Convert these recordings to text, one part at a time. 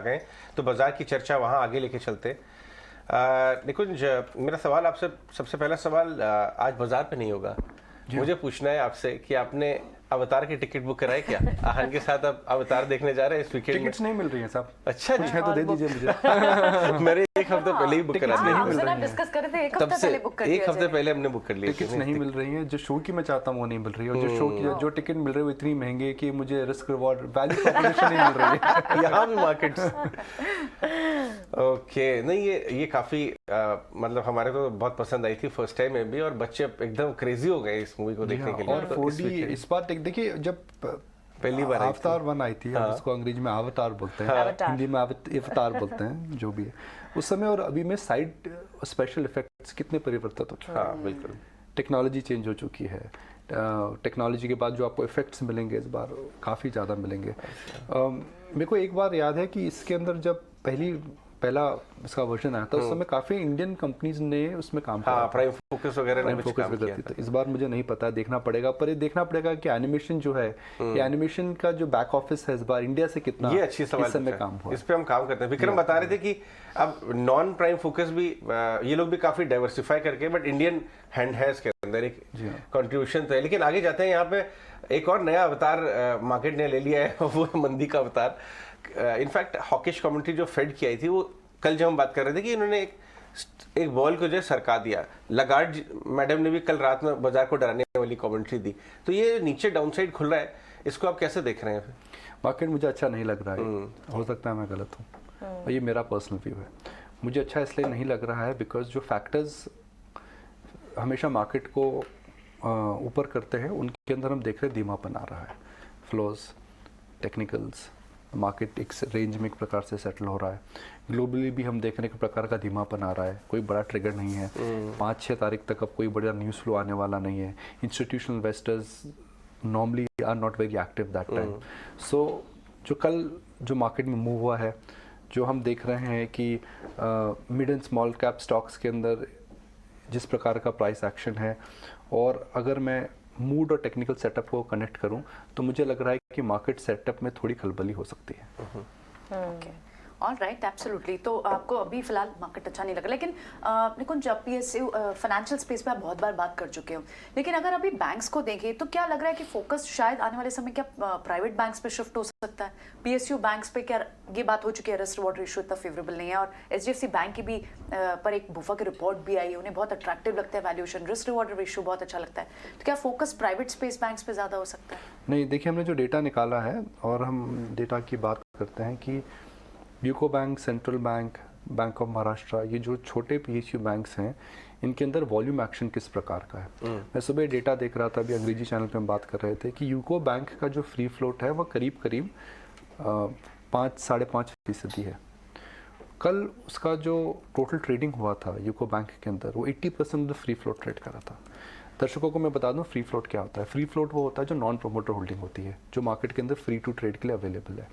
गए तो बाजार की चर्चा वहाँ आगे लेके चलते। निकुंज, मेरा सवाल आपसे, सबसे पहला सवाल आज बाजार पे नहीं होगा, मुझे पूछना है आपसे कि आपने अवतार की टिकट बुक कराई क्या? आहन के साथ अब अवतार देखने जा रहे हैं इस वीकेंड में? टिकट्स नहीं मिल रही हैं साहब। अच्छा कुछ है तो दे दीजिए मुझे। मेरे एक हफ्ते पहले ही बुक करा नहीं मिल दिया, रही डिस्कस कर रहे थे, तब से एक हफ्ते पहले हमने बुक कर लिया। टिकट्स नहीं मिल रही हैं, जो शो की मैं चाहता हूँ वो नहीं मिल रही है, और जो शो की जो टिकट मिल रही है वो इतनी महंगी है कि मुझे रिस्क रिवॉर्ड वैल्यू प्रोपोर्शन नहीं मिल रही है। यहाँ भी मार्केट्स ओके। नहीं, ये काफी मतलब हमारे को बहुत पसंद आई थी फर्स्ट टाइम में भी, और बच्चे एकदम क्रेजी हो गए इस मूवी को देखने के लिए। और 4D इस बार देखिए, जब पहली बार अवतार 1 आई थी, अब इसको अंग्रेजी में अवतार बोलते हैं, हिंदी में अवतार बोलते हैं, जो भी है, उस समय और अभी में साइड स्पेशल इफेक्ट्स कितने परिवर्तित हो चुके हैं। हाँ बिल्कुल, टेक्नोलॉजी चेंज हो चुकी है। टेक्नोलॉजी के बाद जो आपको इफेक्ट्स मिलेंगे इस बार काफ़ी ज़्यादा मिलेंगे। मेरे को एक बार याद है कि इसके अंदर जब पहला इसका वर्जन आया था, उस समय काफ़ी इंडियन कंपनीज ने उसमें काम किया। हाँ, प्राइम फोकस वगैरह ने फोकस भी करती थी। इस बार मुझे नहीं पता, देखना पड़ेगा, पर ये देखना पड़ेगा कि एनिमेशन जो है, ये एनिमेशन का जो बैक ऑफिस है इस बार इंडिया से कितना, ये अच्छी सवाल इस समय काम हुआ, इस पे हम काम करते हैं। विक्रम बता रहे थे कि अब नॉन प्राइम फोकस भी ये लोग भी काफी डाइवर्सिफाई करके, बट इंडियन हैंड है इसके अंदर एक कंट्रीब्यूशन तो है। लेकिन आगे जाते हैं, यहाँ पे एक और नया अवतार मार्केट ने ले लिया है, वो मंदी का अवतार। इनफैक्ट हॉकिश कमेंट्री जो फेड की आई थी, वो कल जब हम बात कर रहे थे कि इन्होंने एक बॉल को जो है सरका दिया। लगार्ड मैडम ने भी कल रात में बाजार को डराने वाली कमेंट्री दी। तो ये नीचे डाउनसाइड खुल रहा है, इसको आप कैसे देख रहे हैं? मार्केट मुझे अच्छा नहीं लग रहा है, हो सकता है मैं गलत हूँ, और ये मेरा पर्सनल व्यू है। मुझे अच्छा इसलिए नहीं लग रहा है बिकॉज जो फैक्टर्स हमेशा मार्केट को ऊपर करते हैं, उनके अंदर हम देख रहे हैं धीमापन आ रहा है। फ्लोज, टेक्निकल्स, मार्केट एक रेंज में एक प्रकार से सेटल हो रहा है। ग्लोबली भी हम देखने के प्रकार का धीमापन आ रहा है, कोई बड़ा ट्रिगर नहीं है। 5-6 तारीख तक अब कोई बड़ा न्यूज़ फ्लो आने वाला नहीं है। Institutional investors normally are not very active that time. So जो कल जो मार्केट में मूव हुआ है, जो हम देख रहे हैं कि mid and small cap stocks के अंदर जिस प्रकार का प्राइस एक्शन है, और अगर मैं मूड और टेक्निकल सेटअप को कनेक्ट करूं, तो मुझे लग रहा है कि मार्केट सेटअप में थोड़ी खलबली हो सकती है। Alright, absolutely. तो आपको अभी फिलहाल मार्केट अच्छा नहीं लगा, लेकिन निकुंज, पीएसयू फाइनेंशियल स्पेस पे आप बहुत बार बात कर चुके हो, लेकिन अगर अभी बैंक्स को देखें तो क्या लग रहा है कि फोकस शायद आने वाले समय क्या प्राइवेट बैंक्स पे शिफ्ट हो सकता है? पीएसयू बैंक्स पे क्या ये बात हो चुकी है, रिस्क रिवॉर्ड रेशियो इतना फेवरेबल नहीं है, और एचडीएफसी बैंक की भी पर एक बुफा की रिपोर्ट भी आई है, उन्हें बहुत अट्रैक्टिव लगता है वैल्यूएशन, रिस्क रिवॉर्ड रेशियो बहुत अच्छा लगता है। तो क्या फोकस प्राइवेट स्पेस बैंक्स पे ज़्यादा हो सकता है? नहीं, देखिए, हमने जो डेटा निकाला है, और हम डेटा की बात करते हैं कि UCO bank, central bank, bank of Maharashtra, ये जो छोटे पीएसयू बैंक्स हैं, इनके अंदर वॉल्यूम एक्शन किस प्रकार का है। मैं सुबह डेटा देख रहा था, अभी अंग्रेजी चैनल पे हम बात कर रहे थे कि यूको बैंक का जो फ्री फ्लोट है वो करीब 5-5.5% है। कल उसका जो टोटल ट्रेडिंग हुआ था यूको बैंक के अंदर, वो 80% फ्री फ्लोट ट्रेड करा था। दर्शकों को मैं बता दूं फ्री फ्लोट क्या होता है। फ्री फ्लोट वो होता है जो नॉन प्रोमोटर होल्डिंग होती है, जो मार्केट के अंदर फ्री टू ट्रेड के लिए अवेलेबल है।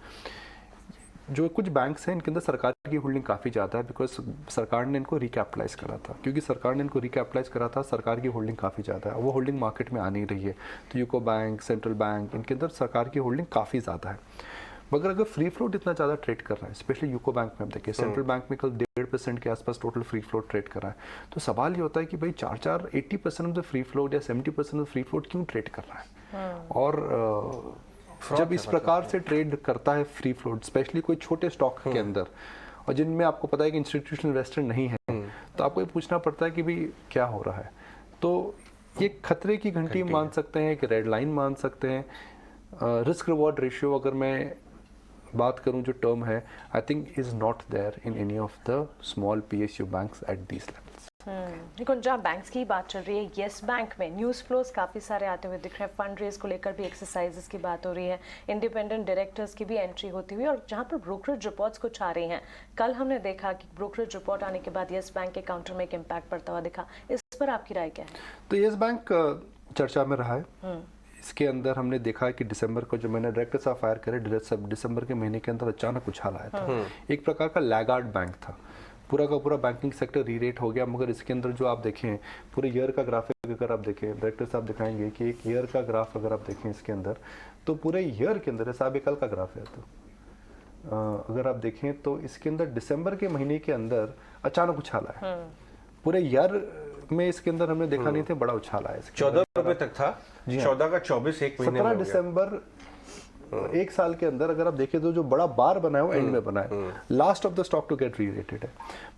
जो कुछ बैंक्स हैं, इनके अंदर सरकार की होल्डिंग काफ़ी ज़्यादा है, बिकॉज सरकार ने इनको रिकैपिटलाइज करा था। क्योंकि सरकार ने इनको रिकैपिटलाइज करा था, सरकार की होल्डिंग काफ़ी ज़्यादा है, वो होल्डिंग मार्केट में आ नहीं रही है। तो यूको बैंक, सेंट्रल बैंक, इनके अंदर सरकार की होल्डिंग काफ़ी ज़्यादा है। मगर अगर फ्री फ्लोट इतना ज़्यादा ट्रेड कर रहा है, स्पेशली यूको बैंक में, हम देखिए सेंट्रल बैंक में कल 1.5% के आसपास टोटल फ्री फ्लोट ट्रेड कर रहा है, तो सवाल ये होता है कि भाई 80% ऑफ द फ्री फ्लोट या 70% ऑफ फ्री फ्लोट क्यों ट्रेड कर रहा है? और जब इस प्रकार से ट्रेड करता है फ्री फ्लोट, स्पेशली कोई छोटे स्टॉक के अंदर, और जिनमें आपको पता है कि इंस्टीट्यूशनल इन्वेस्टर नहीं है, तो आपको ये पूछना पड़ता है कि भाई क्या हो रहा है। तो ये खतरे की घंटी मान सकते हैं, कि रेड लाइन मान सकते हैं। रिस्क रिवॉर्ड रेशियो अगर मैं बात करूं, जो टर्म है, I think is not there in any of the small PSU banks at this levels. लेकिन जहाँ बैंक्स की बात चल रही है, येस बैंक में न्यूज़ फ्लोज काफ़ी सारे आते हुए दिख रहे हैं, फंड रेज को लेकर भी एक्सरसाइजेस की बात हो रही है, इंडिपेंडेंट डायरेक्टर्स की भी एंट्री होती हुई, और जहाँ पर ब्रोकरेज रिपोर्ट्स कुछ आ रही हैं। कल हमने देखा कि ब्रोकरेज रिपोर्ट आने के बाद येस बैंक के काउंटर में एक इम्पैक्ट पड़ता हुआ दिखा। इस पर आपकी राय क्या है? तो येस बैंक चर्चा में रहा है। इसके अंदर हमने देखा कि दिसंबर को जो मैंने डायरेक्टर्स ऑफ फायर करे, दिसंबर के महीने के अंदर अचानक उछाल आया था। एक प्रकार का लैगार्ड बैंक था, पूरा का पूरा बैंकिंग सेक्टर री रेट हो गया। मगर इसके अंदर जो आप देखें, पूरे ईयर का ग्राफिक अगर आप देखें, डायरेक्टर साहब दिखाएंगे कि एक ईयर का ग्राफ अगर आप देखें इसके अंदर, तो पूरे ईयर के अंदर साहब कल का ग्राफ है, अगर आप देखें तो इसके अंदर दिसंबर के महीने के अंदर अचानक उछाला है। पूरे ईयर में इसके अंदर हमने देखा नहीं था बड़ा उछाला है। 14 रुपए तक था, 14 का 24 एक महीने में 17 हो गया। दिसंबर एक साल के अंदर अगर आप देखें तो जो बड़ा बार बना है वो एंड में बना है, last of the stock to get rerated है।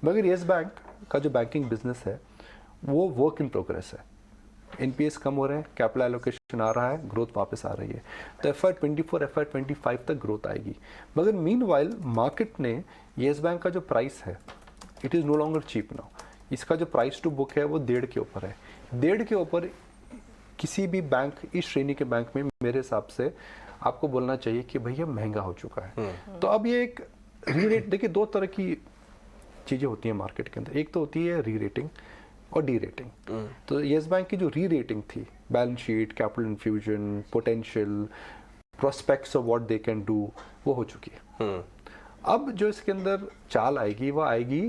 मगर येस बैंक का जो बैंकिंग बिजनेस है वो वर्क इन प्रोग्रेस है। एनपीएस कम हो रहे हैं, कैपिटल एलोकेशन आ रहा है, ग्रोथ वापस आ रही है, तो FY24 FY25 तक ग्रोथ आएगी। मगर मीनवाइल मार्केट ने येस बैंक का जो प्राइस है it is no longer cheap now. इसका जो प्राइस टू बुक है वो 1.5 के ऊपर है। 1.5 के ऊपर किसी भी बैंक, इस श्रेणी के बैंक में मेरे हिसाब से आपको बोलना चाहिए कि भैया महंगा हो चुका है। तो अब ये एक री रेट, देखिए 2 तरह की चीज़ें होती हैं मार्केट के अंदर। एक तो होती है री रेटिंग और डी रेटिंग। तो येस बैंक की जो री रेटिंग थी, balance sheet, capital infusion, potential, prospects of what they can do, वो हो चुकी है। अब जो इसके अंदर चाल आएगी वो आएगी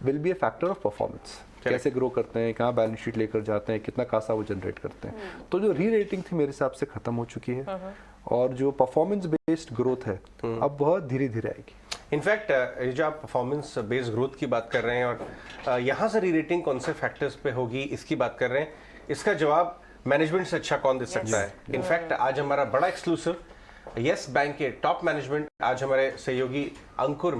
will be A factor of performance, कैसे ग्रो करते हैं, कहाँ बैलेंस शीट लेकर जाते हैं, कितना कासा वो जनरेट करते हैं। तो जो री रेटिंग थी मेरे हिसाब से खत्म हो चुकी है और जो परफॉर्मेंस बेस्ड ग्रोथ है अब वह धीरे धीरे आएगी। इनफैक्ट ये जो आप परफॉर्मेंस बेस्ड ग्रोथ की बात कर रहे हैं और यहाँ से री रेटिंग कौन से फैक्टर्स पे होगी इसकी बात कर रहे हैं, इसका जवाब मैनेजमेंट से अच्छा कौन दे सकता है। इनफैक्ट आज हमारा बड़ा एक्सक्लूसिव येस बैंक के टॉप मैनेजमेंट आज हमारे सहयोगी अंकुर